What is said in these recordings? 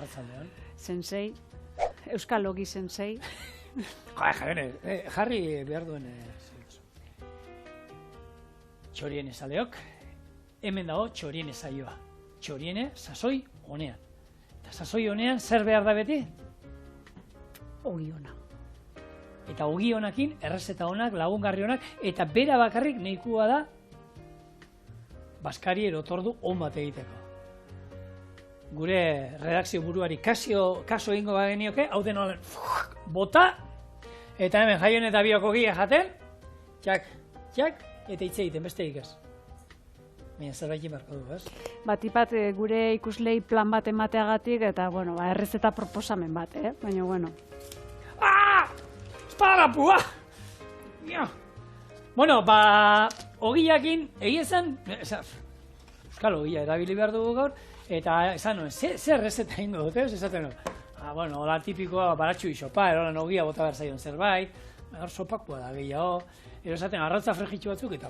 arratzaldean. Sensei, Euskal Ogi sensei. Jarri behar duen txorien ezaleok, hemen dago txorien ezaioa. Txoriene sasoi honean. Eta sasoi honean zer behar da beti? Ogi ona. Eta ogi honakin, errezeta honak, lagungarri honak, eta bera bakarrik nahikoa da Baskari erotordu on bat egiteko. Gure redakzio buruari kaso egingo bagenioke, hau den olen bota, eta hemen jaion eta biok ogia jaten, txak, eta hitz egiten, beste ikaz. Baina zerbait barko du, ez? Batipat gure ikuslei plan bat emateagatik, eta, bueno, errezeta proposamen bat, baina, bueno. Espadapua! Bueno, ogiakin, egiezan, Euskal Ogia erabili behar dugu gaur, eta esan nuen, zer errezeta ingo dute, esaten nuen. Bueno, hola tipikoa, baratxu isopa, erolan ogia bota behar zaion zerbait, hor sopakoa da gehiago, esaten arrautza fregitxu batzuk, eta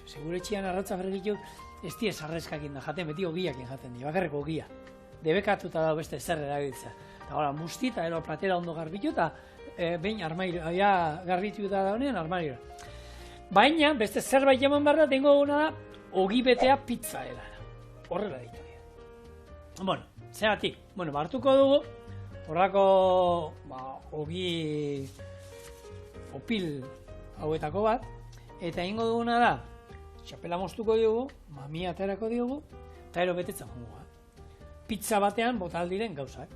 segure txian arrautza fregitxu ez diez arrezkakin da jaten, beti ogiakin jaten di, bakarreko ogia. Debekatuta dago beste zer erabiltza. Eta hola, musti eta ero platera ondo garbitu, eta behin armario, garbitu da honean armario. Baina, beste zerbait eman behar da, tengo guna da, ogi betea pizza eran. Horrela ditu. Bueno, zeratik, hartuko dugu, horrako ogi opil hauetako bat, eta egingo duguna da, txapela moztuko diogu, mamia aterako diogu, eta ero betetzen jungo. Pizza batean bota aldiren gauzak.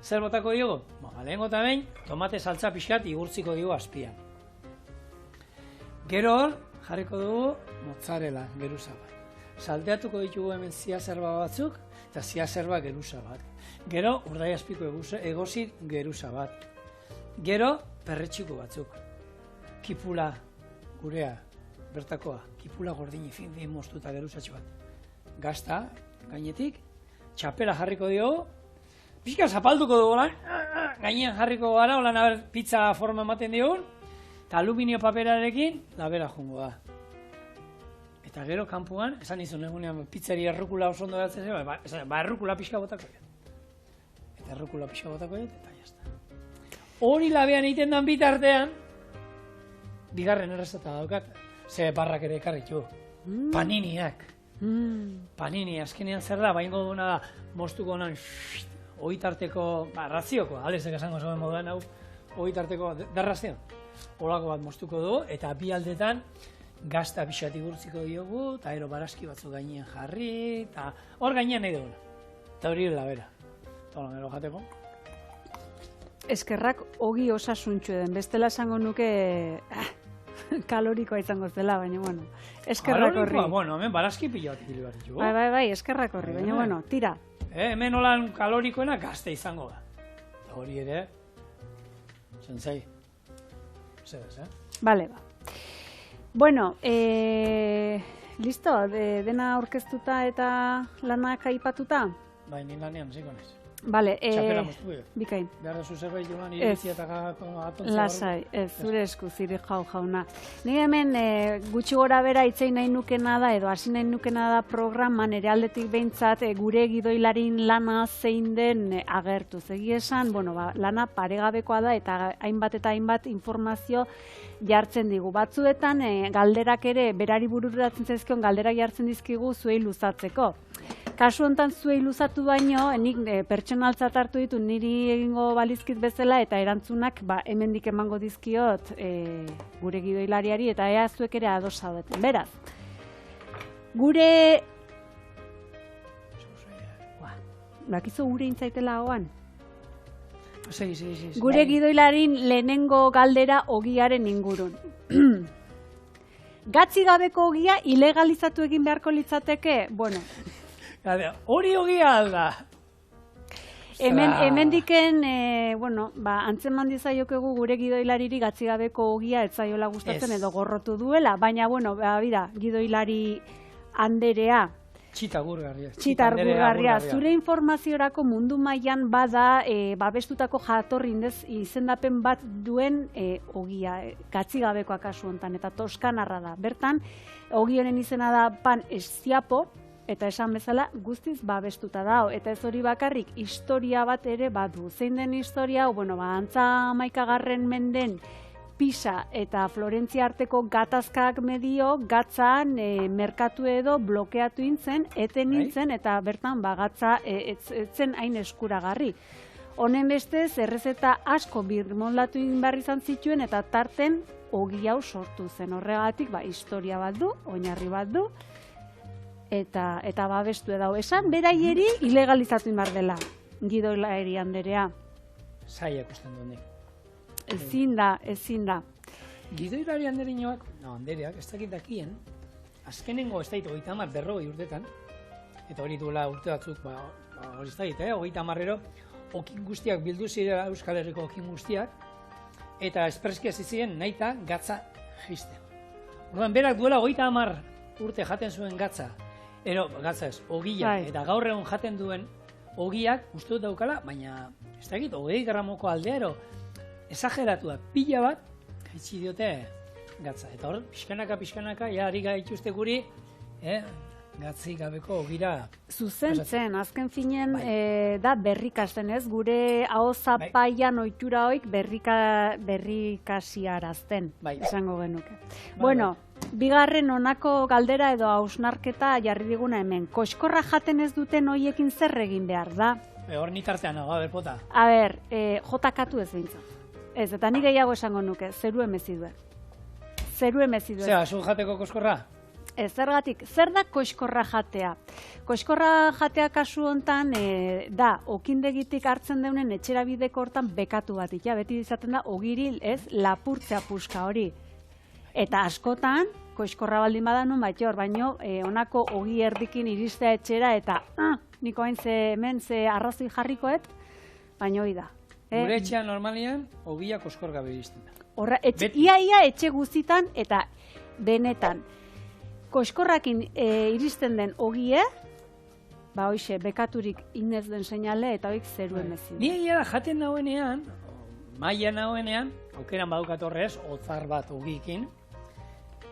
Zer botako diogu? Lehengo eta behin, tomate saltza pixkat igurtziko diogu azpian. Gero hor, jarriko dugu mozzarella geruza bat. Salteatuko ditugu hemen ziazerba batzuk, eta ziazerba geruza bat. Gero, urdai azpiko egozit geruza bat. Gero, perretxiko batzuk. Kipula gurea, bertakoa, kipula gordini fin moztuta geruzatxo bat. Gazta, gainetik, txapela jarriko diogu, pixka zapalduko dugu lan, gainean jarriko gara, holan pizza forma ematen diogun, eta aluminio paperarekin, labera jungo da. Eta gero, kanpuan, esan izan egunean pizzari errukula oso ondo behatzen zen, errukula pixka botako dut. Eta errukula pixka botako dut, eta jazta. Hori labean egiten dan bitartean, bigarren errezeta daukat, ze barrak ere ekarritu. Paniniak. Panini, azkenean zer da, baingo duguna da, moztuko honan, oitarteko, razioko, alezek esango zoen moduan hau, oitarteko derrazio. Olako bat moztuko dugu, eta bi aldetan gazta pixat igurtziko diogu, eta ero barazki batzu gainean jarri, eta hor gainean nahi duguna. Eta hori labera. Eta hola, gero jateko. Eskerrak ogi osasuntxu den, bestela esango nuke kalorikoa izango zela, baina, bueno, eskerrak horri. Kalorikoa, bueno, hemen barazki pila bat ipili bat ditugu. Bai, eskerrak horri, baina, bueno, tira. Hemen holan kalorikoena gazte izango da. Eta hori ere, sensei, zedez, Bale, ba. Bueno, listo, dena aurkeztuta eta lanak aipatuta? Bai, nin lanean, zikonez. Bale, txapela moztu jo. Bikain. Behar da zerbait joan iritzi eta atontzea. Lasai, ez, zure esku, ziri jauna. Ni hemen gutxi gora bera itzein nahi nukena da, edo hasi nahi nukena da programan, ere aldetik behintzat gure gidoilarin lana zein den agertu. Zegi esan, bueno, lana paregabekoa da, eta hainbat informazio jartzen digu. Batzuetan, galderak ere, berari bururatzen zaizkion, galderak jartzen dizkigu zuei luzatzeko. Kasu honetan zuei luzatu baino, nik pertsonaltzat hartu ditu niri egingo balizkit bezala eta erantzunak hemendik emango dizkiot gure gidoilariari eta ea zuek ere ados zaudeten. Beraz, gure... Bakizu gure intzaitela hoan? Gure gidoilarin lehenengo galdera ogiaren ingurun. Gatzi gabeko ogia ilegalizatu egin beharko litzateke? Bueno... Hori ogia alda. Hemen diken, antzeman dizaiokegu gure gidoilariri gatzigabeko ogia ez zaiola gustatzen edo gorrotu duela, baina, bida, gidoilari anderea. Txitagurgarria. Zure informaziorako mundu mailan bada babestutako jatorrindez izendapen bat duen ogia, gatzigabekoa kasu honetan, eta toskanarra da. Bertan, ogi honen izena da pan estiapo, eta esan bezala guztiz babestuta dago, eta ez hori bakarrik historia bat ere badu. Zein den historia, bueno, antza 11. menden Pisa eta Florentzia arteko gatazkak medio, gatzan merkatu edo blokeatu intzen, eten nintzen, eta bertan gatza etzen hain eskuragarri. Honen bestez, errezeta asko birmoldatu behar izan zituen, eta tarten ogi hau sortu zen. Horregatik, historia bat du, oinarri bat du, eta babestu edau. Esan, beraieri ilegalizatu behar dela, gidoilaeri anderea. Zaila ikusten dut nik. Ezin da. Gidoilari anderinoak, andereak, ez dakit dakien, azkenengo ez dakit 30-40 urtetan, eta hori duela urte batzuk, hori ez dakit, 30-ero, okin guztiak bildu zirela Euskal Herriko okin guztiak, eta espreski hasi ziren nahita gatza jisten. Orduan, berak duela 30 urte jaten zuen gatza ez, ogia, eta gaur egun jaten duen ogiak uste dut daukala, baina ez dakit, 20 gramoko aldea, esageratua pila bat, jaitsi diote gatza. Eta hor, pixkanaka, ari gaituzte guri, gatzik gabeko ogira. Zuzentzen, azken finen, da berrikasten ez, gure aho zapaian ohitura hoik berrikasiarazten, esango genuke. Bueno, bigarren honako galdera edo hausnarketa jarri diguna hemen. Koxkorra jaten ez duten hoiekin zer egin behar da? Hor nitartean nago, pota. Jotakatu ez bintzat. Ez, eta ni gehiago esango nuke, zeru emezidue. Zera, zu jateko koskorra? Ez, zergatik, zer da koxkorra jatea? Koxkorra jatea kasu hontan, da, okindegitik hartzen deunen etxera bideko hortan bekatu bat, beti izaten da, ogiri, ez, lapurtzea puska hori. Eta askotan, koxkorra baldin badan nun bat jor, baino, honako ogi erdikin iristea etxera, eta, niko hain hemen ze arrazoi jarrikoet, baino hori da. Gure etxean normalian, ogia koskor gabe iristen da. Ia etxe guztitan eta benetan. Koskorrakin iristen den ogie, hoxe, bekaturik inez den seinale eta hoik zeru emezin. Ni egia da jaten nauenean, maia nauenean, aukeran badukat horrez, otzar bat ogikin,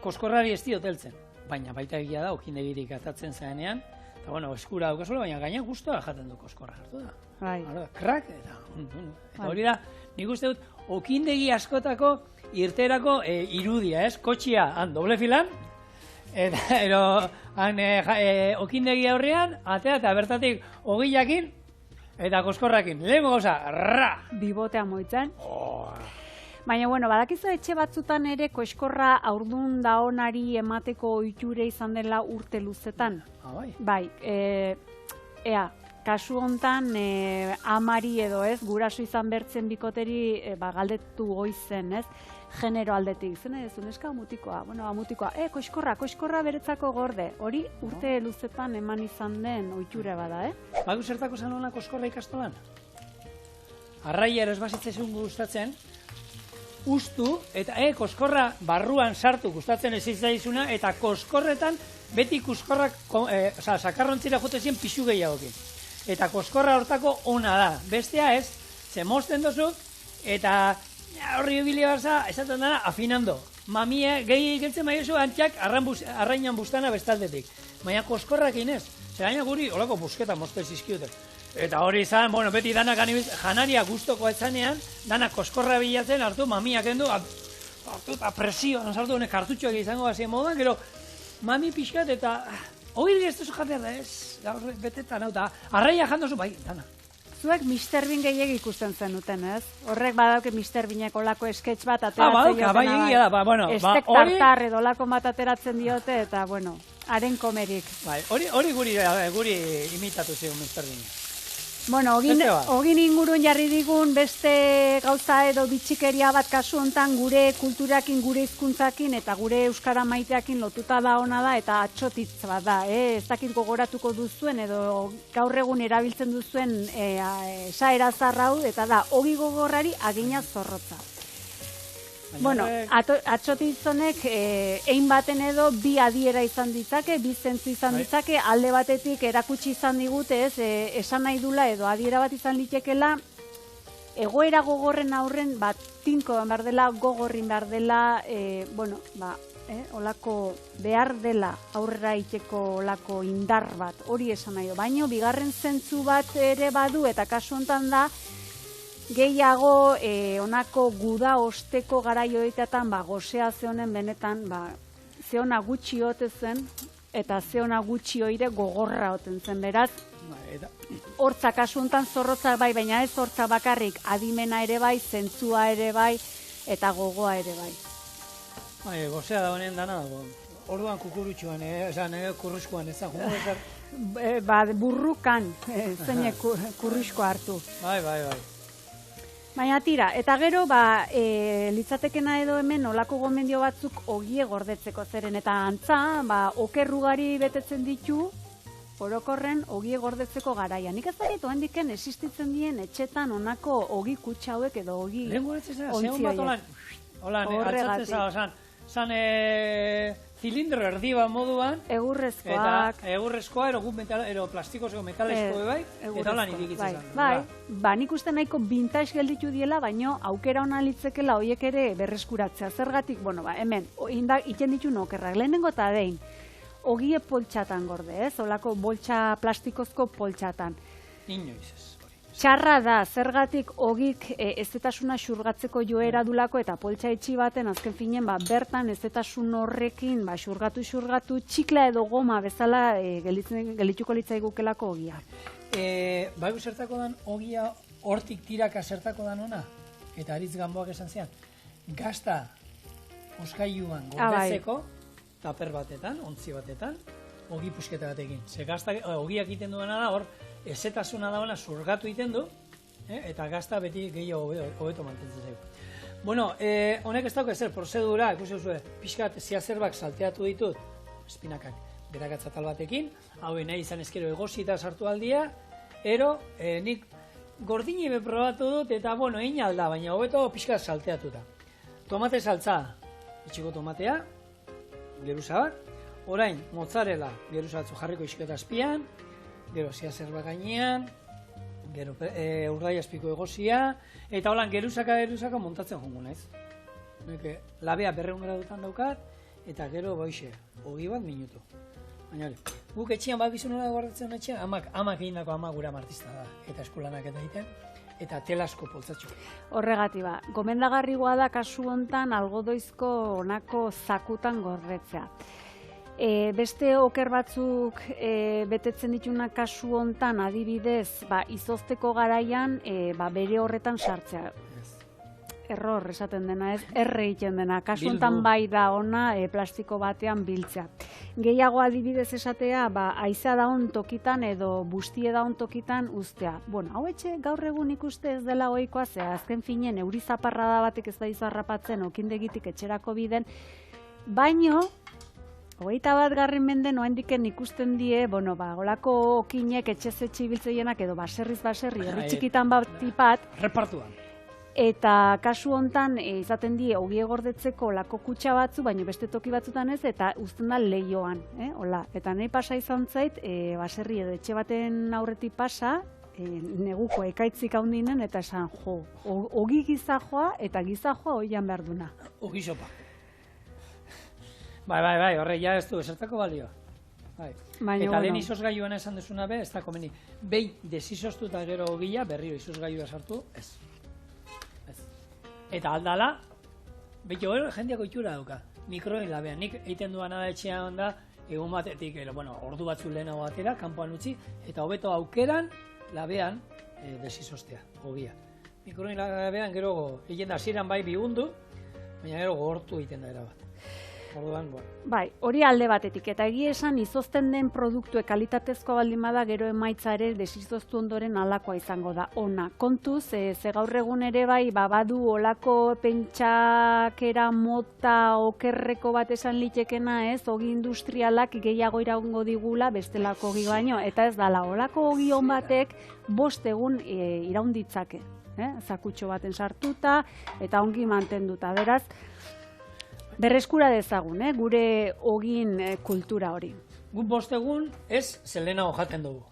koskorrari ez dioteltzen. Baina baita egia da, okindegirik atatzen zaenean, eta bueno, eskura daukazuela, baina gainean guztua jaten du koskorra hartu da. Krak, eta hori da, nik uste dut, okindegi askotako irterako irudia, ez? Kotxia, doble filan, eta okindegi aurrean, atea eta bertatik ogilakin, eta koskorrakin. Lehenko gauza, ra! Bibotea moitzen. Baina, bueno, badakizu etxe batzutan ere koskorra aurdun daonari emateko ohiture izan dela urte luzetan. Bai, kasu hontan amari edo ez, guraso izan bertzen bikoteri galdetu goizen, ez? Genero aldetik, zen ez, neska mutikoa, mutikoa, koskorra beretzako gorde, hori urte luzetan eman izan den ohiture bada, Badu zertako zan hona koskorra ikastolan? Arraia eros bazitzezun gustatzen, ustu, eta koskorra barruan sartu gustatzen ez izdaizuna, eta koskorretan beti koskorrak, sakarrontzira jote zien pixu gehiagokin. Eta koskorra hortako ona da. Bestea ez, ze mozten dozuk, eta horri ebili barza, esaten dara, afinando. Mamie, gehi geltzen maiozu antxak arrainan bustana bestaldetik. Baina koskorrak inez, zeraina guri, holako busketa mozten zizkioten. Eta hori izan, beti danak janaria guztoko etzanean, danak koskorra bilatzen, hartu mamiak endu, hartu eta presioan sartu honek kartutxoak izango gazien moduan, gero mami pixkat eta hori ez duzu jatea da ez, gaur betetan hau, eta arraia jandozu, bai, dana. Zuek Mr. Bean gehiagik ikusten zenuten, ez? Horrek badauke Mr. Beanek olako sketch bat ateratzen dioten, estek tartar edo olako bat ateratzen diote, eta, haren komerik. Hori guri imitatu zigun Mr. Beanek. Ogin ingurun jarri digun beste gauza edo bitxikeria bat kasu hontan gure kulturakin, gure hizkuntzakin eta gure euskara maiteakin lotuta da ona da eta atxotitz bat da. Ez dakit gogoratuko duzuen edo gaur egun erabiltzen duzuen esaera zarrau eta da ogi gogorrari agina zorrotza. Atxotitz honek ein baten edo bi adiera izan ditzake, bi zentzu izan ditzake, alde batetik erakutsi izan digute ez, esan nahi dula edo adiera bat izan litekela, egoera gogorren aurren, tinko behar dela, gogorrin behar dela, olako behar dela aurrera iteko olako indar bat, hori esan nahi du. Baina bigarren zentzu bat ere badu, eta kasu honetan da, gehiago onako guda osteko garaioetan gozea zehonen benetan, zeona gutxi ote zen, eta zeona gutxi oire gogorra oten zen, beraz, hortza kasu honetan zorrotza bai, baina ez hortza bakarrik, adimena ere bai, zentzua ere bai, eta gogoa ere bai. Gozea da honen dana dago. Orduan kukurutxuan, kurruskoan ezan, burrukan, zeine kurrusko hartu. Bai. Baina tira, eta gero, litzatekena edo hemen olako gomendio batzuk ogie gordetzeko zeren, eta antza, okerrugari betetzen ditu, orokorren ogie gordetzeko garaia. Nik ez dakit oendiken existitzen dien etxetan onako ogi kutsa hauek edo ogi ontzioiek. Horregatik. Zan zilindro erdi bat moduan. Egurrezkoak. Eta egurrezkoa, ero plastikozko metalezko bai, eta holan irikitzen zan. Bai, nik uste nahiko vintage gelditu diela, baino aukera ona litzekela hoiek ere berreskuratzea. Zergatik, hemen, iten ditu okerrak. Lehenengo eta dein, ogie poltsatan gorde, ez? Olako boltsa plastikozko poltsatan. Inoiz ez. Txarra da, zergatik ogik ezetasuna xurgatzeko joera dulako eta poltsa etxi baten azken finen bertan ezetasun horrekin xurgatu txikla edo goma bezala gelituko litzaigukelako ogia. Bai zertako dan ogia hortik tiraka zertako dan ona? Eta Aritz Gamboak esan zian, gazta oskailuan gordetzeko taper batetan, ontzi batetan, ogi pusketa batekin. Ze gazta ogiak egiten duena da hor, ezetasuna dauna zurgatu egiten du, eta gazta beti gehiago hobeto mantentzen zaigu. Bueno, honek ez dauk ezer, prozedura, ikusi duzue, pixkat ziazerbak salteatu ditut, espinakak berakatzatal batekin, hau nahi izan ezkero egosita sartu aldia, nik gordini beprobatu dut, eta egin alda, baina hobeto pixkat salteatuta. Tomate saltza, itxiko tomatea, geruza bat, orain mozzarella geruza batzu jarriko isketa azpian, gero ziazerba gainean, gero urdaiazpiko egozia, eta holan geruzaka montatzen jongo naiz. Labea 200 gradutan daukat, eta gero boixe, 20 minutu. Baina guk etxean bakizu nola gordetzen etxean, amak egindako ama gura martista da, eta eskulanak eta egiten, eta telasko poltzatxo. Horregati gomendagarrigoa da kasu hontan algodoizko onako zakutan gordetzea. Beste oker batzuk betetzen dituna kasu hontan adibidez, izozteko garaian bere horretan sartzea. Error esaten dena ez, erre egiten dena. Kasu hontan bai da ona plastiko batean biltzea. Gehiago adibidez esatea, haizea daun tokitan edo bustie daun tokitan uztea. Hau etxe gaur egun ikuste ez dela ohikoa, ze azken finen euri zaparrada batek ez da izarrapatzen okindegitik etxerako biden, baino 21. menden oendiken ikusten die, olako okinek etxez-etxe ibiltzeienak edo baserriz baserri, herri txikitan bat, repartuan. Eta kasu hontan izaten die ogie gordetzeko olako kutxa batzu, baina beste toki batzutan ez, eta uzten da leioan. Eta nahi pasa izan zait, baserri edo etxe baten aurretik pasa, neguko ekaitzik handinen, eta esan ogi gizajoa eta gizajoa oian behar duna. Ogi sopa. Bai, horre, ja ez du, esertako balio. Eta lehen izozgailuan esan dezuna be, ez da komeni. Behin desizoztu eta gero ogila, berriro izozgailua sartu, ez. Eta aldala, beto jendeako itxura dauka, mikroen labean. Nik egiten duana da etxean da, egun batetik, ordu batzu lehenago batera, kanpoan utzi, eta hobeto aukeran, labean, desizoztea, ogia. Mikroen labean gero, egiten da, hasieran bai bigundu, baina gero gogortu egiten da erabat. Bai, hori alde batetik, eta egia esan izozten den produktue kalitatezkoa baldin bada gero emaitza ere desizoztu ondoren alakoa izango da ona. Kontuz, ze gaur egun ere bai, badu olako pentsakera mota okerreko bat esan litekena ez, ogi industrialak gehiago iraungo digula bestelako ogi baino, eta ez dala, olako ogi on batek 5 egun iraunditzake, zakutxo baten sartuta eta ongi mantenduta, beraz, berreskura dezagun, gure ogin kultura hori. Guk 5 egun ez zelenago jaten dugu.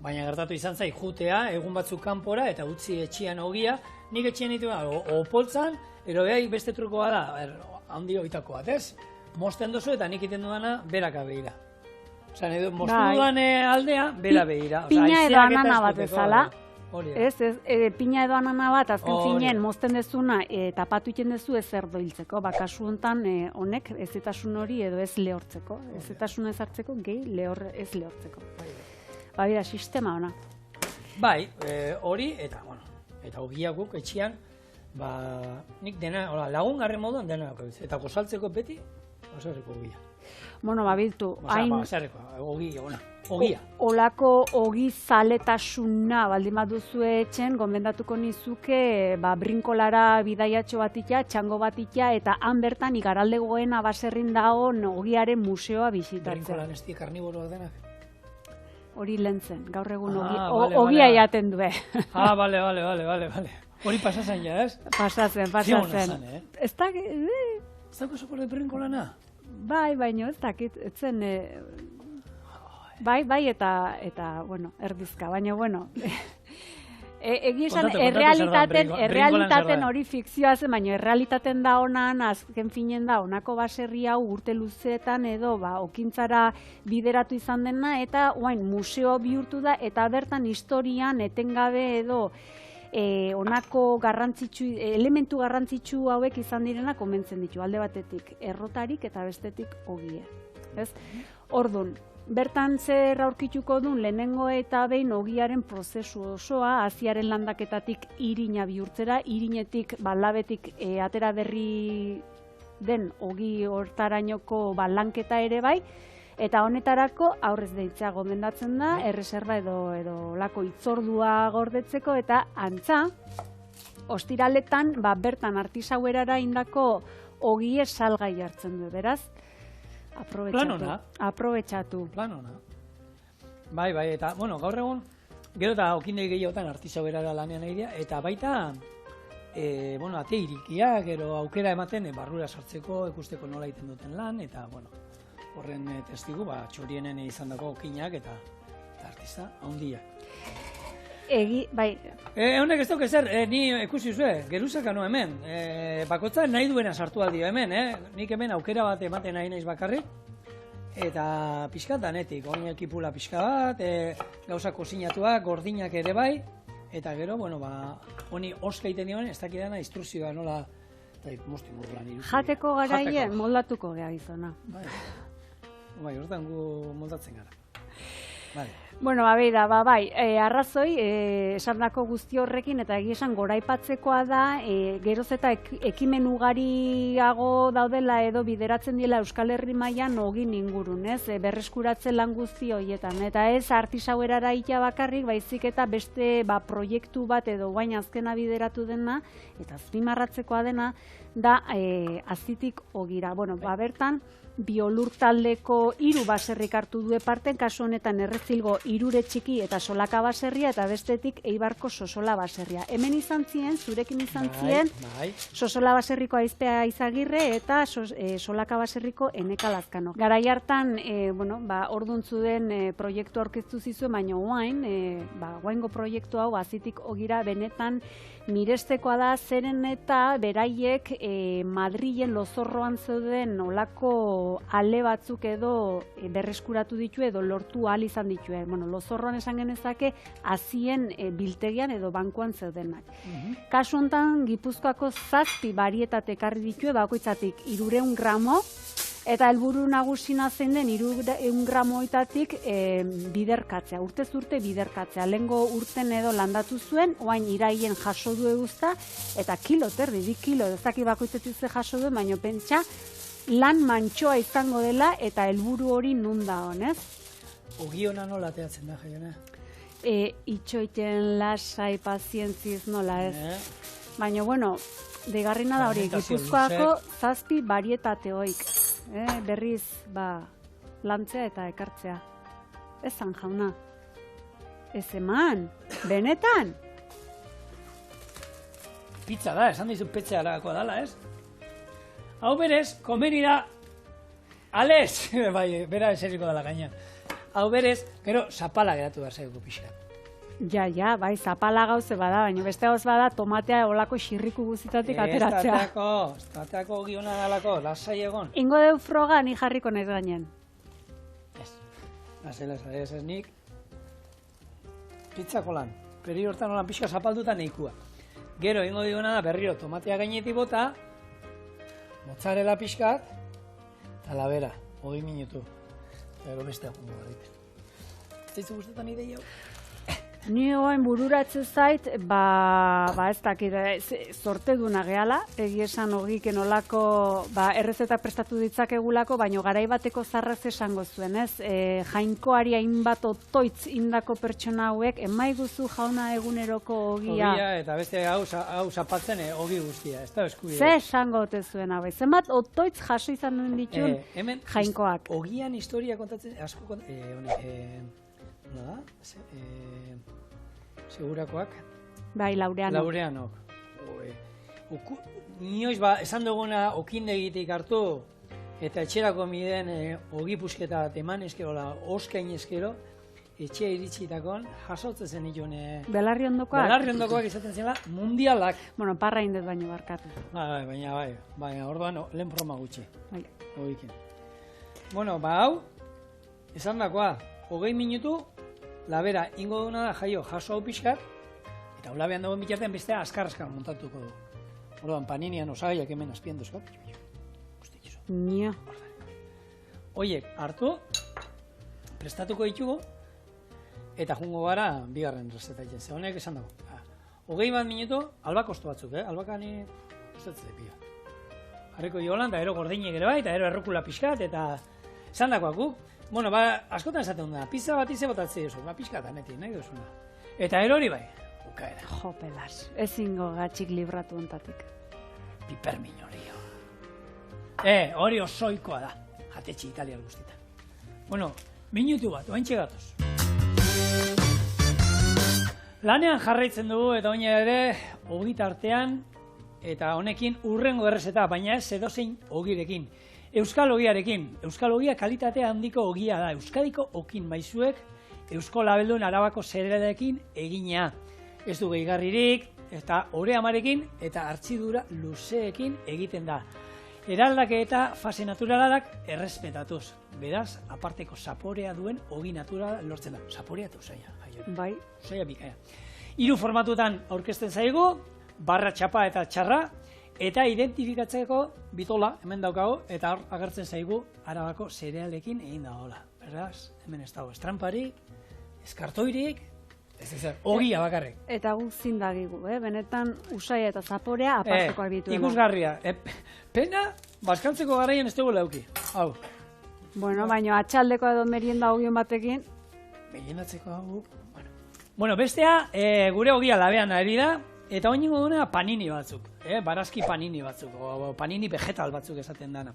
Baina gertatu izan zai jutea, egun batzuk kanpora eta utzi etxian ogia, nik etxian ditu opoltzan, ero behai beste trukoa da, handi oitako bat, ez? Mosten duzu eta nik iten dudana beraka behira. Osa, mostu dudan aldea, bera behira. Pina edo anana bat ezala. Ez, pina edo anana bat, azken zinen, mozten dezuna, tapatu iten dezu ez erdo hiltzeko. Kasu honetan, honek ezetasun hori edo ez lehortzeko. Ezetasuna ez hartzeko, gehi ez lehortzeko. Bida, sistema ona. Bai, hori, eta, bueno, eta ogiak guk etxian, nik dena, lagungarren moduan dena daukabitz. Eta gozaltzeko beti, oserreko ogia. Bueno, babiltu, hain... Oserreko, ogia. Olako ogi zaletasuna baldin baduzu etxen, gomendatuko nizuke, brinkolara bidaiatxo batitia, txango batitia, eta han bertan igaraldegoen abaserrin dagoen ogiaren museoa bisitatzen. Brinkolan ez di karniboroak denak? Hori lentzen, gaur egun ogia jaten du. Bale. Hori pasatzen ja, ez? Pasatzen. Ez da... Ez dago sopor de brinkolana? Bai, baino ez dakit, etzen... Bai, eta, bueno, erdizka, baina, bueno... Egizan, errealitaten hori fikzioa zen, baina errealitaten da honan, azken finen da, honako baserri hau urte luzeetan edo, okintzara bideratu izan dena, eta oain museo bihurtu da, eta bertan historian etengabe edo honako elementu garrantzitsu hauek izan direna komentzen ditu, alde batetik errotarik eta bestetik ogia. Orduan, bertan zer aurkituko duen lehenengo eta behin ogiaren prozesu osoa, haziaren landaketatik irina bihurtzera, irinetik, labetik atera berri den ogi hortarainoko lanketa ere bai, eta honetarako aurrez deitzea gomendatzen da, erreserba edo lako itzordua gordetzeko, eta antza, ostiraletan bertan artisauerara indako ogie salgai hartzen du, beraz? Aprobetxatu. Planona. Bai, eta, bueno, gaur egun, gero eta okindei gehiotan artisauerara lanean nahi dira, eta baita, ate irikia, gero aukera ematen barrura sartzeko, ikusteko nola egiten duten lan, eta, bueno, horren testigu, txorienen izan dago okinak eta artista handiak. Bai. Honek ez duk ezer, ni ikusi zuen, geruzaka no hemen. Bakotza nahi duena sartu aldio hemen, nik hemen aukera bat ematen nahi naiz bakarrik. Eta pixkat danetik, honi ekipula pixka bat, gauza kozinatuak, gordinak ere bai. Eta gero, bueno, honi oska iten dioen, ez dakidana instrukzioa nola, jateko garaien moldatuko geha gizona. Bai, horretan gu moldatzen gara. Bueno, bai, arrazoi, esandako guzti horrekin, eta egia esan goraipatzekoa da, geroz eta ekimen ugariago daudela edo bideratzen dela Euskal Herri mailan ogin ingurun, berreskuratzen lan guzti horietan. Eta ez artisauerara ita bakarrik, baizik eta beste proiektu bat edo guain azkena bideratu dena, eta azpimarratzekoa dena, da azitik ogira. Bueno, bertan, biolur taldeko 3 baserrik hartu due parten, kasu honetan Errezilgo Irure Txiki eta Solaka baserria, eta bestetik Eibarko Sosola baserria. Hemen izan ziren, zurekin izan ziren, Sosola baserriko Aizpea Izagirre eta Solaka baserriko Eneka Lazkano. Garai hartan, orduntzu den proiektu aurkeztu zizuen, baina guaingo proiektu hau azitik ogira benetan mirestekoa da, zeren eta beraiek Madrilen Lozorroan zeuden olako ale batzuk edo berreskuratu ditu edo lortu ahal izan ditu. Lozorroan esan genezake azien biltegian edo bankuan zeudenak. Kasu honetan Gipuzkoako 7 barietate ekarri ditu, bakoitzatik 300 gramo, eta helburu nagusina zein den 300 gramoitatik biderkatzea, urtez urte biderkatzea. Lehengo urten edo landatu zuen, oain iraien jaso du eguzta, eta kilo, 2 kilo, ez daki bakoitzetik ze jaso du, baino pentsa, lan mantxoa izango dela eta helburu hori nun da honez. Ogi hona nola ateatzen da, jaiona? Itxoiten lasai pazientziz nola ez. Baina, bueno, degarrina da hori, Gipuzkoako 7 barietate hoik. Berriz, lantzea eta ekartzea. Ezan jauna. Ez eman, benetan. Pizza da, esan dizu petxe harako dala, ez? Hau berez, komeni da, alez, bai, bera eseriko dela gainean. Hau berez, gero, zapala geratu da zaigu pixka. Ja, bai, zapala gauze bada, baina beste gauz bada tomatea olako xirriku guztitatik ateratzea. Ez tateako ogi hona dalako, lasai egon. Ingo deu froga ni jarriko naiz gainen. Ez nik pizzako lan, peri hortan olan pixka zapalduta nahikoa. Gero ingo diguna da berriro tomatea gainetik bota, mozzarella pixkat, eta labera, 20 minutu. Gero beste agundu garriten. Zaitzu guztetan ideia hau? Ni oain bururatzen zait, ez dakit, zorteduna gehala, egia esan ogiken olako, errezetak prestatu ditzakegulako, baino garai bateko zarraz esango zuen, ez? Jainkoari hainbat otoitz indako pertsona hauek, emaiguzu jauna eguneroko ogia. Ogia eta beste hau zapatzen ogi guztia, ez da eskubide. Ze esango ote zuen hau, zenbat otoitz jaso izan duen ditun jainkoak. Ogian historia kontatzen, asko segurakoak? Bai, Laureanok. Laureanok. Nioiz esan duguna okindegitik hartu eta etxerako miden ogi pusketa bat eman eskero, oskain eskero, etxea iritsitakoan jasotzen zen itun. Belarri ondokoak? Belarri ondokoak izaten zela mundialak. Bueno, parra indez baino barkatu. Baina orduan lehen forma gutxi. Bai. Ogiken. Bueno, hau, esan dakoa, 20 minutu, labera ingo duna da jaio jaso hau pixkat, eta labean dagoen bitartean bestea askar montatuko du. Orduan, paninian osagaiak hemen azpien duzko. Nio. Oiek, hartu, prestatuko ditugu, eta jungo gara bigarren rezeta iten. Ze honek esan dago. 20 minutu, albakostu batzuk, albakani, ustetzea pia. Harriko jolan, eta ero gordinek ere bai, eta ero errokula pixkat, eta esan dakoak guk. Bueno, askotan esaten da, pizza bat ize botatzea duzu, pixkat anetik, nahi duzuna. Eta erori bai, bukaera. Jo, pelas, ezingo gatxik libratu ontatik. Pipermin hori. Hori osoikoa da, jatetxe italiar guztietan. Bueno, minutu bat, oaintxe gatoz. Lanean jarraitzen dugu eta oina ere ogi tartean eta honekin urrengo errezeta, baina ez edozein ogirekin. Euskal ogiarekin. Euskal ogia kalitatea handiko ogia da. Euskadiko okin maizuek Eusko Labeldun Arabako zerealekin egina. Ez du gehigarririk, eta oreamarekin eta hartzidura luzeekin egiten da. Eraldake eta fase naturalak errespetatuz. Beraz, aparteko zaporea duen ogi naturala lortzen da. Zaporea eta usaia. Bai. Usaia bikaia. 3 formatutan aurkezten zaigu, barra txapa eta txarra, eta identifikatzeko bitola, hemen daukago, eta hor agertzen zaigu Arabako zerealekin egin dagoela. Beraz, hemen ez dago estramparik, eskartoirik, ogia bakarrik. Eta guk zindagigu, benetan usaia eta zaporea apartekoak dituela. Ikusgarria. Pena, bazkaltzeko garaian ez dugu lauki. Hau. Bueno, baina atxaldeko edo merienda ogion batekin. Meriendatzeko hau. Bueno, bestea, gure ogia labean ari da, eta oingo duna panini batzuk, barazki panini batzuk, o panini vegetal batzuk esaten dana.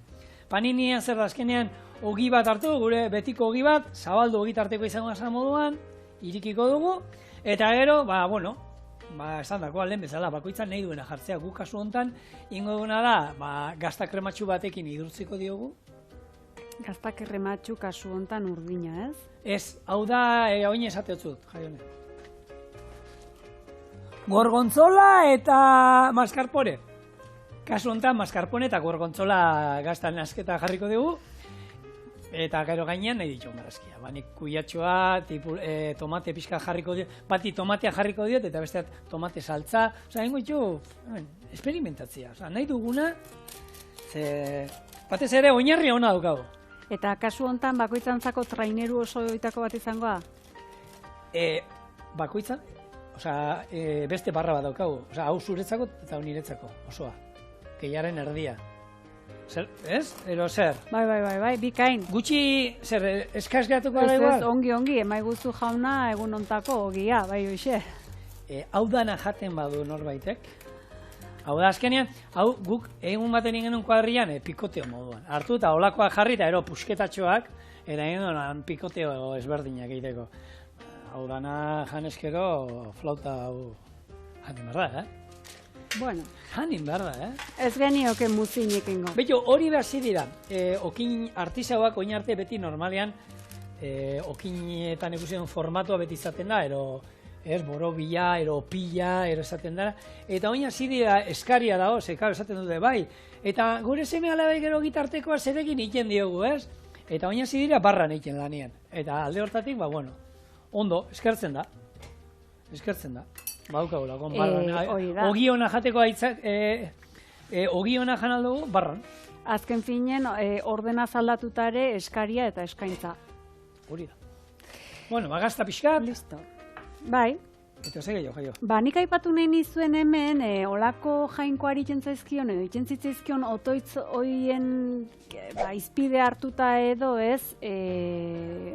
Paninian zer da azkenean ogi bat hartu, gure betiko ogi bat, zabaldu ogi tarteko izango esan moduan, irikiko dugu, eta gero, esan dakoa lehen bezala, bakoitzan nahi duena jartzea guk kasu hontan, ingo duna da, gazta krematxu batekin idurtziko diogu. Gazta krematxu kasu hontan urdina, ez? Ez, hau da, oin esateotzut, jaione. Gorgontzola eta mascarpone. Kasu honetan mascarpone eta gorgontzola gaztan nasketa jarriko dugu. Eta gero gainean nahi ditu marrazkia. Nik kuiatxoa, tomate pixka jarriko diot, bati tomatea jarriko diot eta besteat tomate saltza. Osa, hengo ditu, esperimentatzea. Osa, nahi duguna, batez ere oinarri hona daukago. Eta kasu honetan bakoitzantzako traineru oso oitako bat izangoa? Bakoitzan? Osa, beste barra bat daukagu. Osa, hau zuretzako eta hau niretzako, osoa. Gehiaren erdia. Zer, ez? Ero zer? Bai, bikain. Gutxi, zer, eskaz geratuko da igual? Ez, ongi, emaiguzu jauna egun ontako ogia, bai hoxe. Hau dana jaten badu norbaitek. Hau da, azkenean, hau guk egun baten ingenun kuadrian pikoteo moduan. Hartu eta olakoak jarri eta ero pusketatxoak, eta ingenun pikoteo ezberdinak egiteko. Hau dana janeskero flauta hau janin behar da, Bueno. Janin behar da, Ez genioke muzinik ingo. Beto, hori behar dira, okin artisauak oin arte beti normalean, okinetan ikusten formatua beti izaten da, ero ez, borobila, eropila, esaten dara, eta oin hasi dira eskaria dago, karo, esaten dute, bai, eta gure seme alabai gero gitartekoa zerekin egiten diogu, ez? Eta oin hasi dira barran egiten lanien, eta alde hortatik, bueno, ondo, eskertzen da, baukagula, barran, ogi hona jateko aitzak, ogi hona jan aldugu, barran. Azken finen, ordena zaldatuta ere eskaria eta eskaintza. Hori da. Bueno, gazta pixkat. Listo. Bai. Eta ze gehiago, jaio. Nik aipatu nahi nizuen hemen, olako jainkoari itxentzaizkion, edo itxentzitzaizkion otoitz hoien izpide hartuta edo ez,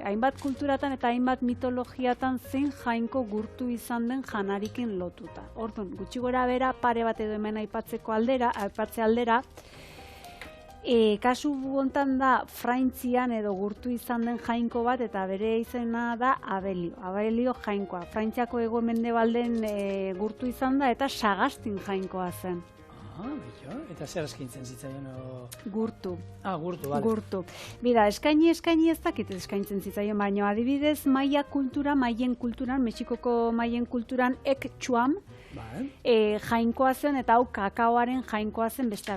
hainbat kulturatan eta hainbat mitologiatan zein jainko gurtu izan den janarikin lotuta. Orduan, gutxi gora bera, pare bat edo hemen aipatze aldera, kasu hontan da Frantzian edo gurtu izan den jainko bat eta bere izena da Abelio jainkoa. Frantziako hego-mendebalden gurtu izan da eta Sagastin jainkoa zen. Eta zer eskaintzen zitzaion? Gurtu. Gurtu, bale. Gurtu. Bida, eskaini ez dakit eskaintzen zitzaion, baina adibidez maien kulturan, Mexikoko maien kulturan ek txuam, jainkoa zen eta hau kakaoaren jainkoa zen beste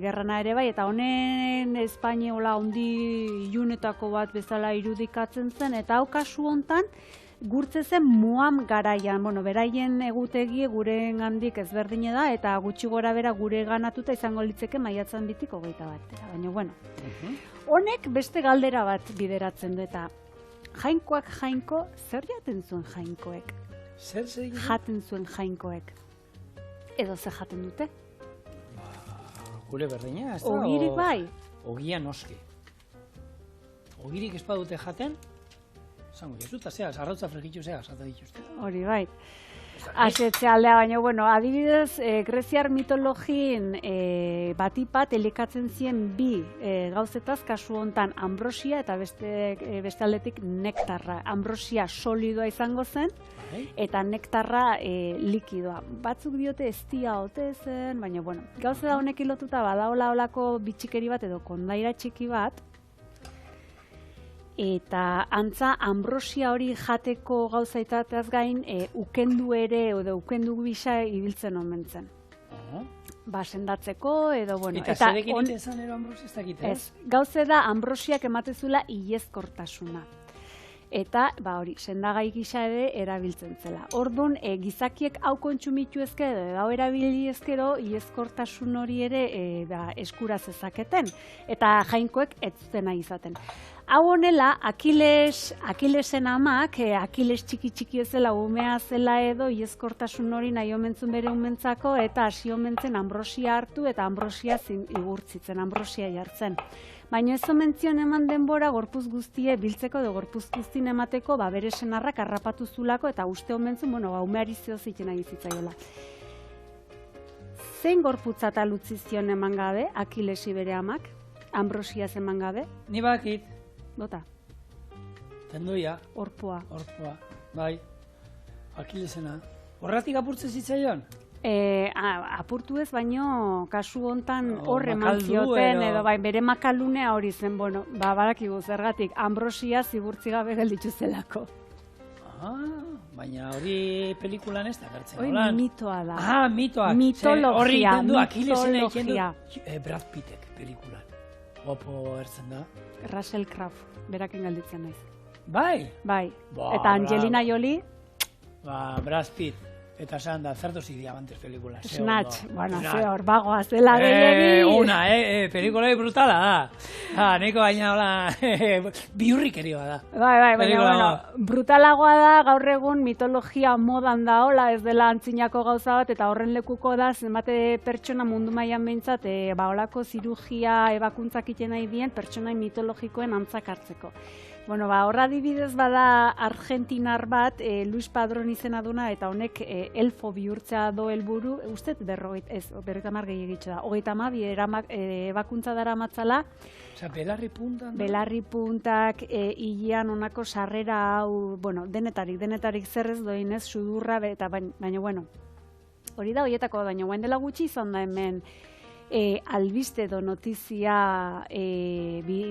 gerrana ere bai, eta honen espainola ondi ilunetako bat bezala irudikatzen zen, eta hau kasu hontan gurtze zen Moam garaian, beraien egutegi guren handik ezberdine da, eta gutxi gora bera gure ganatuta izango litzeke maiatzan bitik 21. Baina, honek beste galdera bat bideratzen du, eta jainkoak jainko, zer jaten zuen jainkoek? Zer jaten zuen jainkoek? Edo zer jaten dute? Gure berdina, ez da? Ogirik bai? Ogia noski. Ogirik ez badute jaten, zango jesu, eta zea, arrautza fregitxu zea, zata dituzte. Hori bai. Asetze aldea, baina, adibidez, greziar mitologin batipat elikatzen zien bi gauzetaz, kasu hontan ambrosia eta beste aldetik nektarra. Ambrosia solidoa izango zen, eta nektarra likidoa. Batzuk diote eztia ote zen, baina, gauze da honekin lotuta badaola olako bitxikeri bat edo kondaira txiki bat, eta antza ambrosia hori jateko gauzaitataz gain ukendu ere edo ukendu gisa ibiltzen omen zen. Sendatzeko edo Eta zerekin iten zan ero ambrosia ez dakite? Ez, gauze da ambrosiak ematezula ilezkortasuna. Eta, sendagai gisa ere erabiltzen zela. Orduan, gizakiek hau kontsumitu ezkero, edo hau erabili ezkero, ilezkortasun hori ere eskura zezaketen. Eta jainkoek ez zutena izaten. Hau honela, Akilesen amak, Akiles txiki ezela, umea zela edo, ilezkortasun hori nahi omentzun bere umentzako, eta hasi omentzen ambrosia hartu, eta ambrosia igurtzitzen, ambrosia jartzen. Baina ez omentzion eman denbora gorpuz guztie biltzeko edo gorpuz guztien emateko bere senarrak harrapatu zulako eta uste omentzun, umeari zeo ziten nahi zitzaiola. Zein gorputza eta lutzizion eman gabe, Akilesi bere amak, ambrosia eman gabe? Ni bakit. Bota. Tenduia. Orpoa. Bai. Akilesena. Horratik apurtze zitzaion? Apurtu ez, baino kasu hontan horre eman zioten, edo bere makalunea hori zen, badakigu zergatik, ambrosia ziburtzi gabe gelditu zelako. Baina hori pelikulan ez da gertzen. Hori mitoa da. Mitoak. Mitologia. Horri egiten du, Akilesena egiten du. Brad Pittek pelikulan. Guapo ertzen da. Russell Crowe, beraken galditzen naiz. Bai? Bai. Eta Angelina Jolie? Brad Pitt. Eta esan da, zer dozi diamantes pelikula. Snatch, ze hor bagoa zela gehiagin. Una, pelikula brutala da. Neko baina hola, biurrikerioa da. Bai, baina, brutalagoa da, gaur egun mitologia modan da hola, ez dela antzinako gauza bat, eta horren lekuko da, zenbate pertsona mundu mailan behintzat, holako zirugia ebakuntzak iten nahi dien, pertsonai mitologikoen antzak hartzeko. Horra adibidez bada argentinar bat, Luis Padrón izena duna, eta honek elfo bihurtzea do helburu, ustez 50 gehiagitxo da, 32 ebakuntza dara matzala. Osa, belarri puntak? Belarri puntak, hilean honako sarrera hau, denetarik zerrez doinez, sudurra, eta baina, hori da, horietako, baina, guain dela gutxi izan da hemen, albiste edo notizia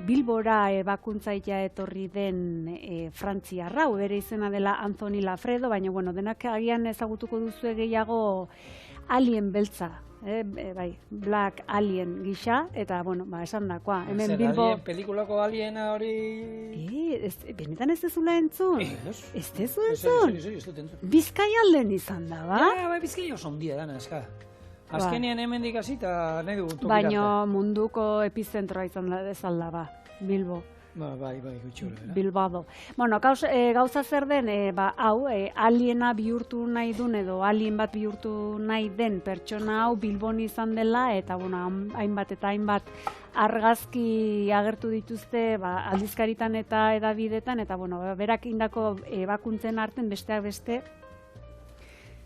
Bilbora ebakuntzaia etorri den frantziarra, bere izena dela Anthony Lafredo, baina bueno, denak agian ezagutuko duzu gehiago alien beltza. Bai, Black Alien gisa, eta, bueno, esan dakoa. Hemen Bilbo... Pelikulako aliena hori... Benetan ez dezula entzun? Ez dezu entzun? Ez dut entzun. Bizkaialden izan da, ba? Ja, Bizkaia oso ondia dana, eska. Azkenean hemendik hasi eta nahi dugu tokirarte. Baina munduko epizentroa izan da ezalda, ba, Bilbo. Bai, gutxura. Bilbao. Bueno, gauza zer den, hau, aliena bihurtu nahi duen edo alien bat bihurtu nahi den pertsona hau Bilbon izan dela, eta bueno, hainbat eta hainbat argazki agertu dituzte aldizkaritan eta edabidetan, eta bueno, berak indako ebakuntzen arten besteak beste,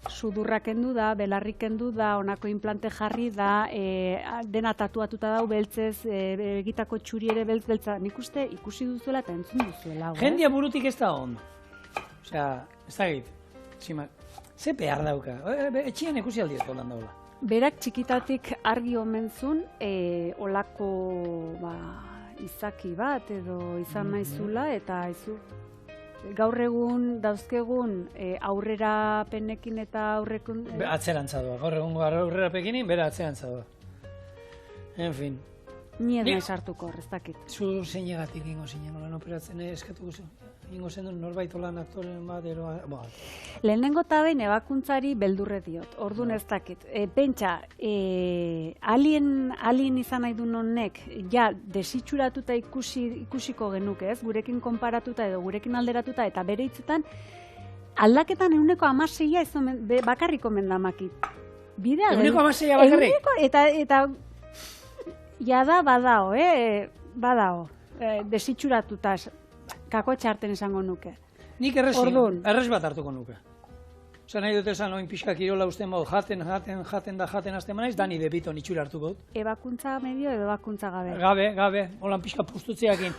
sudurrak kendu da, belarrik kendu da, honako implante jarri da, dena tatuatuta dau beltzez, egitako txuri ere beltza. Nik uste ikusi duzuela eta entzun duzuela. Jendia burutik ez da ondo. Osea, ez da egit. Ze behar dauka. Etxian ikusi aldiet holan daula. Berak txikitatik argi omen zuen, olako izaki bat edo izan naizula, eta gaur egun dauzkegun aurrera penekin eta aurrekun... Atzerantza doa, gaur egun aurrera pekinin, bera atzerantza doa. En fin. Ni ez nahi sartuko, ez dakit. Zu zeinegatik ingo zinen, olan operatzen eskatuko zen. Ingo zen duen norbait olan aktoren bat, Lehenengo eta behin ebakuntzari beldurre diot, orduan ez dakit. Pentsa, alien izan nahi duen honek, ja, desitxuratuta ikusiko genuke, ez? Gurekin konparatuta edo gurekin alderatuta, eta bere hitzetan, aldaketan 16% bakarrik omen damakit. 16% bakarrik? Eta jada badao, desitxuratuta, kako txarten esango nuke. Nik errez bat hartuko nuke. Osa nahi dut esan oin pixka kirola usten bau, jaten azten manaiz, Dani DeVito nitxura hartuko dut. Ebakuntza medio edo ebakuntza gabe? Gabe, holan pixka pustutzeakin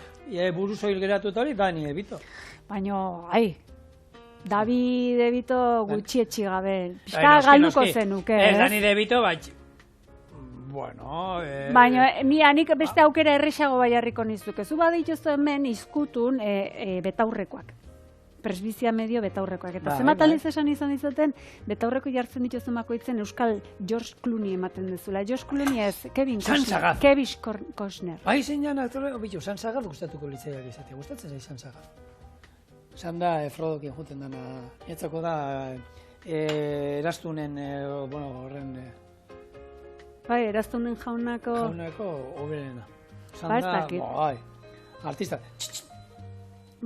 buru zoil geratu eta hori, Dani DeVito. Baina, Davi DeVito gutxietxi gabe, pixka galduko zenuke, ez? Dani DeVito, bueno... Baina, nik beste aukera errexago baiarriko nizuke. Zu badituzu hemen izkutun betaurrekoak. Presbizia medio betaurrekoak. Eta zenbat aliz esan izan izaten, betaurreko jartzen dituzu makoitzen Euskal George Clooney ematen dezula. George Clooney ez, Kevin Costner. Bai, zein jan aktore, Sansagat gustatuko litzaiak izatea. Gustatzen zai Sansagat. Zan da, Frodokin juten dana. Nietzako da, eraztunen, horren... Bai, eraztunen jaunako... Jaunako oberena. Ba, ez dakit. Bai, artista.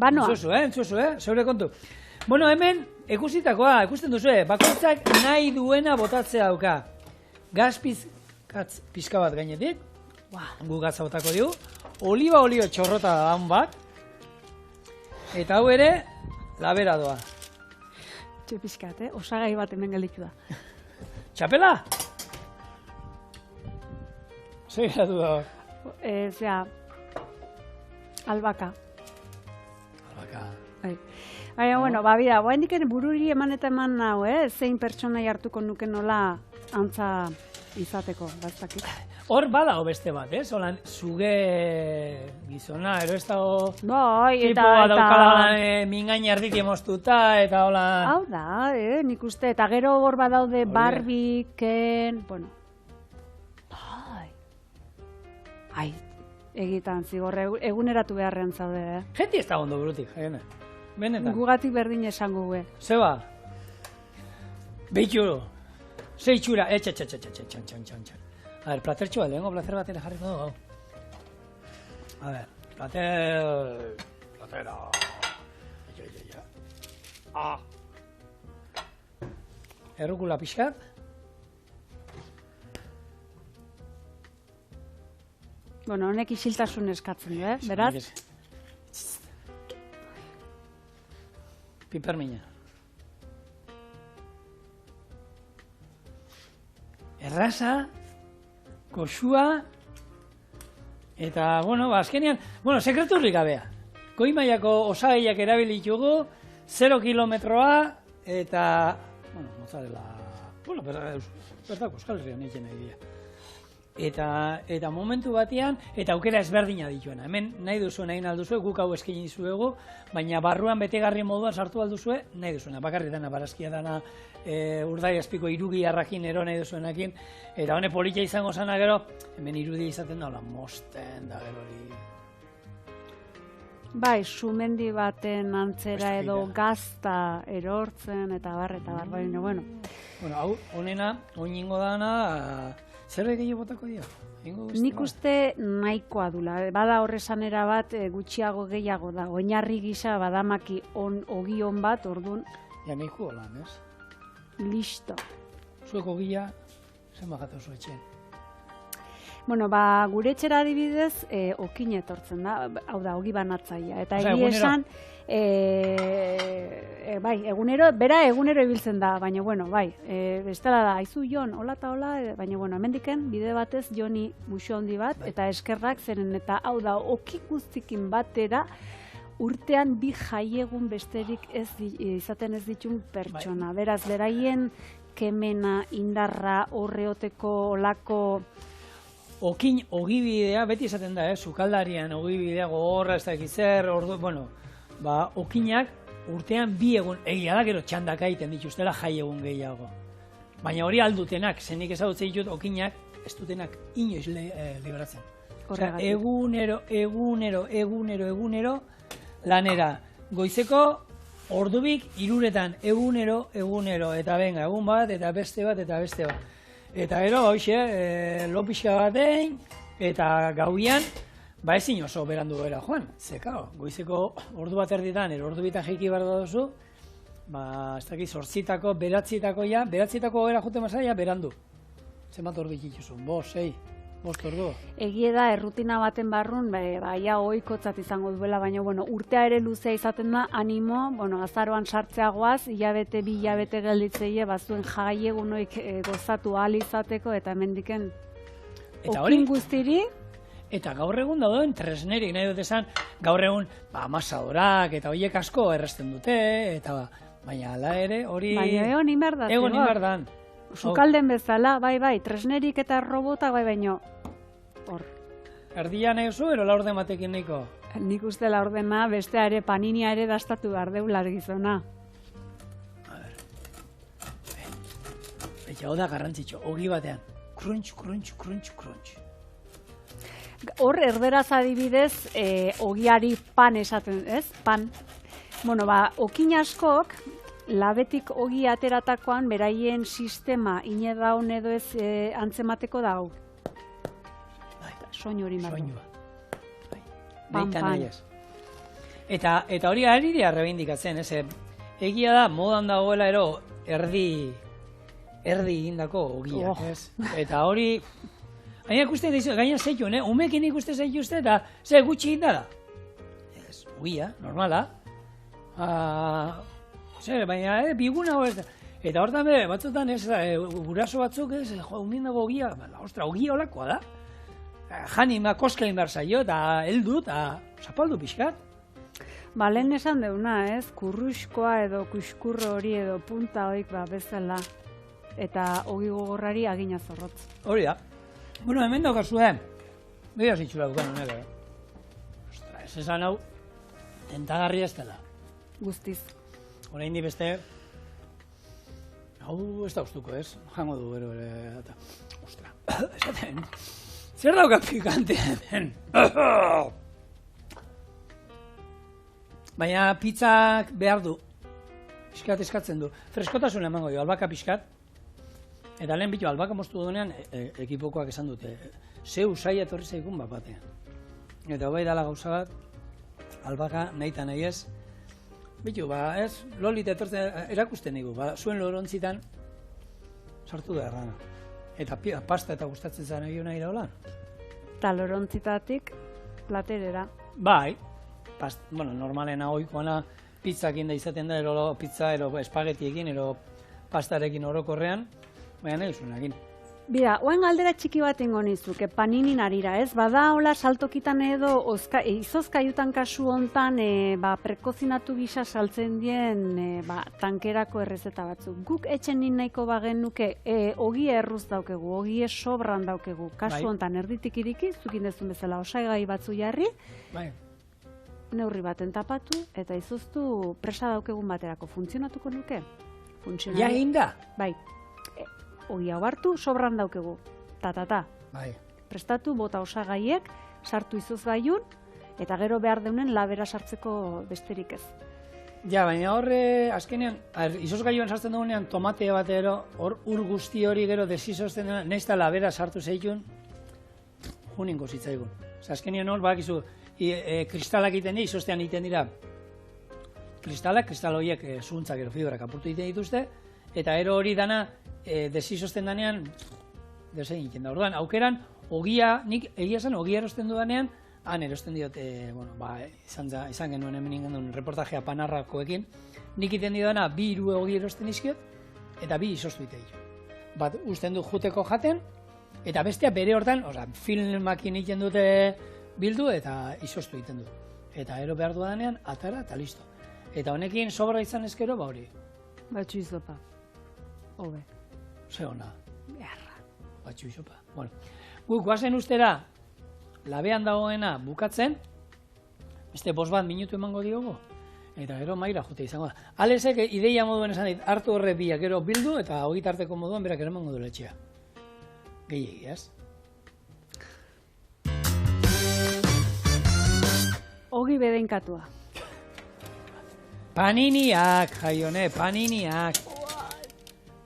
Banoa. Entzuzu, zeure kontu. Bueno, hemen, ikusten duzu, bakoitzak nahi duena botatzea dauka. Gaz pizka bat gainetik, gu gatza botako digu. Oliba olio txorrota da bat. Eta hau ere, labera doa. Txe pizkat, osagai bat hemen gelditu da. Txapela? Zer geratu da? Albaka. Bai. Baina, bueno, bida, guaindik bururi eman eta eman nau, zein pertsona hartuko nuke nola antza izateko, bastakit. Hor badago beste bat, holan zuge gizona, ero ez dago... Bai, Tipoa daukala mingain arditi emoztuta, eta hola... Hau da, nik uste, eta gero hor badaude Barbie, Ken, bueno... Ai, egitan, zigor, eguneratu beharrean zaude, Jenti ez da ondo burutik, benetan. Gugatik berdin esango gue. Zeba, behitu, zeitxura, txan. A ver, platertxoa, lehenko plater batera jarriko dugu. A ver, platera. Errukula pixkat. Bueno, honek isiltasun eskatzen du, beraz? Pipermina. Erraza, goxua, eta, azkenean, sekreturrik gabea. Goi-mailako osagaiak erabilitugu, 0 kilometroa, eta, mozzarella, bertako Euskal Herrian egiten nahi dira. eta momentu batean, eta aukera ezberdina dituena. Hemen nahi duzuen egin alduzue, guk hau eskaini dizuegu, baina barruan betegarri moduan sartu alduzue, nahi duzuena. Bakarri dana, barazkia dana, Urdaiazpiko irugiarrakin ero nahi duzuenakin, eta hone politia izango zana gero, hemen irudia izaten da, mosten da gero hori. Bai, sumendi baten antzera edo gazta erortzen eta bar, baina, bueno. Bueno, hau, honena, oiningo dana, zerbait gehiago botako dira? Nik uste nahikoa dula. Bada horrezanera bat gutxiago gehiago da. Oinarri gisa badamaki ogi on bat, orduan. Ja, nahiko lan, ez? Listo. Zuek ogia, zen bagatu zu etxean? Bueno, gure etxera adibidez, okin etortzen da, hau da, ogi banatzaia. Eta egia esan, bai, bera egunero ibiltzen da, baina, bueno, bai, bestela da, aizu Jon, hola eta hola, baina, bueno, hemendiken bide batez Joni muxo handi bat, eta eskerrak zeren, eta hau da, oki guztikin batera, urtean bi jaiegun besterik izaten ez ditun pertsona. Beraz, beraien kemena, indarra, horreoteko olako... Okin ogibidea, beti izaten da, sukaldarian ogibidea gogorra ez dakit zer, bueno, okinak urtean bi egun, egia da gero txandaka egiten dituztela jai egun gehiago. Baina hori aldutenak, zenik ezagutzen ditut okinak, ez dutenak inoiz liberatzen. Osea, egunero, lanera. Goizeko ordubik 3 egunero, eta benga, egun bat, eta beste bat. Eta gero, hoxe, lopiska batein, eta gauian, ezin oso berandu gara joan. Zekao, goizeko ordu bat erditan, ordu bitan jaiki behar da duzu, ez dakit, 8, 9 gara jute mazaia, berandu. Zenbat ordu ikituzu, 5, 6 ordu. Egie da, errutina baten barrun, baia ohikotzat izango duela, baina, bueno, urtea ere luzea izaten da, animo, bueno, azaroan sartzeagoaz, hilabete, 2 hilabete gelditzeie, bazuen jaiegunoik gozatu ahal izateko, eta hemendiken okin guztiri. Eta gaur egun dauden tresnerik, nahi dut esan, gaur egun, amasadorak, eta horiek asko erresten dute, eta baina ala ere, hori... Baina egon inberdan. Egon inberdan. Sukalden bezala, bai, tresnerik eta robotak, baino, hor. Erdia nahi oso, ero laurden batekin nahiko? Nik uste laurdena, bestea ere, paninia ere dastatu behar deula gizona. A ber. Eta hau da garrantzitxo, ogi batean. Crunch. Hor, erderaz adibidez, ogiari pan esaten, ez? Pan. Bueno, okin askok, labetik ogi ateratakoan, beraien sistema inedaun edo ez antzemateko dau. Soinu hori marru. Pan. Eta hori ari dira rebindikatzen, ez? Egia da, modan dagoela ero erdi egindako ogiak, ez? Eta hori... Gaina ikusten dizu, gaina zeitu, umekin ikusten zeitu uste, eta ze gutxi indara. Ez, ogia, normala. Baina, biguna hori, eta hortan bere, batzutan ez, guraso batzuk ez, unien dago ogia, ostra, ogia olakoa da. Janima koskain behar zaio, eta heldu, eta zapaldu pixkat. Lehen esan deuna, ez, kurruskoa edo kuskurro hori edo punta horik bezala, eta ogi gogorrari agina zorrotz. Hori da. Bueno, hemen daukazue, behar zitxura dukan honeko, Ostra, ez esan hau, tentagarri ez dela. Guztiz. Hora indi beste, hau ez da ustuko, ez? Jango du, bero, eta... Ostra, esaten, zer daukat pikante hemen? Baina pizzak behar du, pixkat eskatzen du. Freskotasun emango dio, albaka pixkat. Eta lehen bitu, albaka moztu duenean, ekipokoak esan dute, ze usai etorri zaikun bat batean. Eta bai dala gauza bat, albaka nahi eta nahi ez, bitu, ez, lolit etortzen erakusten nigu, zuen lorontzitan sartu da errana. Eta pasta eta gustatzen zen egin nahi da holan. Eta lorontzitatik platerera. Bai, normalena oikoana pizzakin da izaten da, pizza, espagetiekin, pastarekin orokorrean, baina nahi zuen egin. Bira, oen galdera txiki bat ingo nizuke, paninin arira, ez? Bada, hola, saltokitan edo, izozkaiutan kasu hontan, prekozinatu gisa saltzen dien, tankerako errezeta batzuk. Guk etxen nahiko bagenuke, ogie erruz daukegu, ogie sobran daukegu. Kasu hontan, erditik iriki, zukin dezun bezala, osaigai batzu jarri, neurri baten tapatu, eta izoztu presa daukegun baterako. Funtzionatuko nuke? Ja, inda? Bai. Ogi hau hartu, sobran daukegu. Ta. Bai. Prestatu, bota osagaiek, sartu izozgaiun, eta gero behar deunen labera sartzeko besterik ez. Ja, baina horre, azkenean, izozgaioan sartzen dugunean, tomate bat ero, ur guzti hori gero desizozten dena, nahiz eta labera sartu zeitun, juningo zitzaigun. Azkenean hor, bakizu, kristalak iten dira, izoztean iten dira, kristal horiek zuntzak ero fibrak apurtu iten dituzte, eta ero hori dana, desizozten danean, desein egiten da. Orduan, aukeran, ogia, nik egia zen, ogia erosten dudanean, han erosten diot, izan genuen hemen ingendun reportajea panarrakoekin, nik iten didana, 2 ogi erosten izkiot, eta 2 izoztu ite ditu. Bat, usten du juteko jaten, eta bestea bere hortan, filmakin egiten dute bildu, eta izoztu egiten du. Eta ero behar dudanean, atara, eta listo. Eta honekin sobra izan ezkero, hori. Batxu izopa. Hobe. Ze hona. Beharra. Batxu izopa. Bueno, guk guazen ustera, labean dagoena bukatzen, beste 5 minutu emango diogo, eta gero maira jute izango da. Alesek ideia moduen esan dit, hartu horre biak gero bildu, eta hogi tarteko moduan berak ere emango du letxea. Gehiegi, ez? Ogi bedenkatua. Paniniak, jaione, paniniak.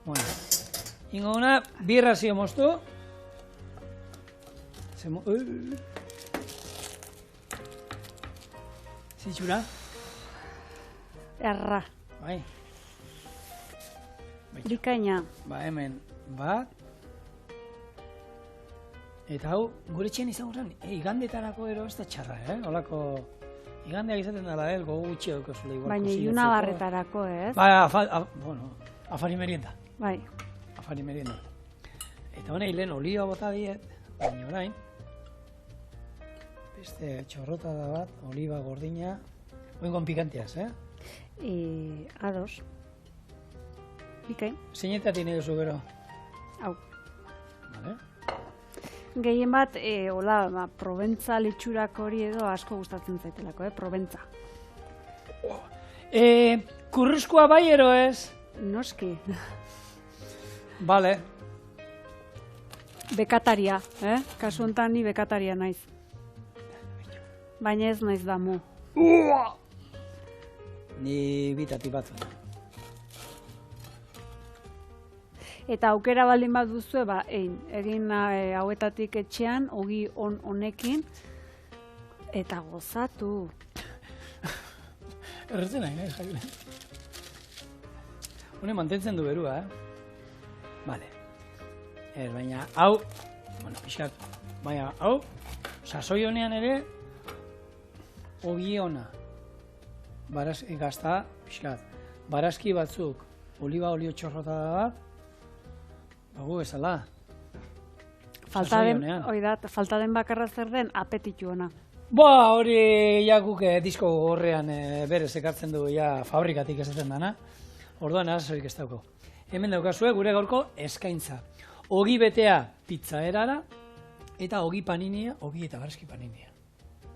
Bueno, ingo una, birrazio moztu. Zitxura? Erra. Bai. Bikaina. Ba, hemen, bat. Eta hau, gure txen izango zen, igandetarako ero ez da txarra, Olako, igandeak izaten dela, gogu gutxi dauko zule igual. Baina iluna barretarako, ez? Ba, bueno, afari merienda. Bai. Afari merienda. Eta honei lehen olioa bota diet, baina orain, beste txorrota da bat, oliba gordina, oingon pikanteaz, Ados. Bikain. Zeinetatik nahi duzu gero? Hau. Vale. Gehien bat, Proventza litxurak hori edo asko gustatzen zaitelako, Proventza. Kurruzkoa bai ero ez? Noski. Bale. Bekataria, Kasu honetan ni bekataria naiz. Baina ez naiz damu. Ni bitati batzu. Eta aukera baldin bat duzu, egin hauetatik etxean, ogi honekin, eta gozatu. Erretzen nahi, jakile. Hone mantentzen du berua, Vale. Baina, hau, pixkat, baina, hau, sasoi honean ere, ogi ona. Gazta, pixkat, barazki batzuk, oliba olio txorrota da bat, bagu bezala. Falta den bakarra zer den, apetitu ona. Ba, hori jakuk disko horrean berez ekartzen du fabrikatik esaten dana. Orduan arazorik ez dauko. Hemen daukazue gure gaurko eskaintza. Ogi betea pizza erara eta ogi paninia, ogi eta barazki paninia.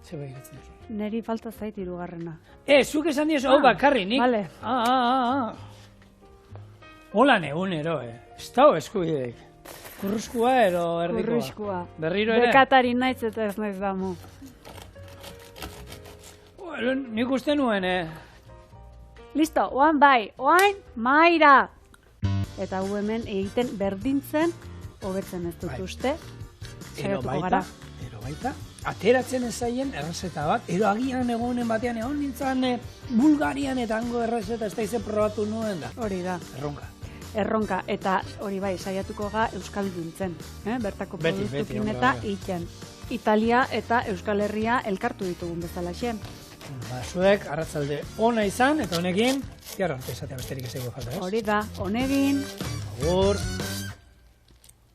Zer begiratzen duzu? Neri falta zait 3. Zuk esan diozu, hau bakarri, nik? Vale. Hola egunero, ez dago eskubideik. Kurruzkoa ero erdikoa? Kurruzkoa. Berriro ere? Bekatari naiz eta ez naiz damu. Nik uste nuen, Listo, oan maira! Eta gu hemen egiten berdintzen, hobetzen ez dut uste. Ero baita, ateratzen ez zaien errezeta bat, ero agian egonen batean egon nintzen Bulgarian eta hango errezeta ez da izen probatu nuen da. Hori da. Erronka, eta hori bai, saiatuko ga Euskal Duntzen, bertako produktukin eta egiten. Italia eta Euskal Herria elkartu ditugun bezala xen. Zuek, arratzalde ona izan, eta honekin, tiarra arte izatea besterik ez ego falta, ez? Hori da, honegin. Agur.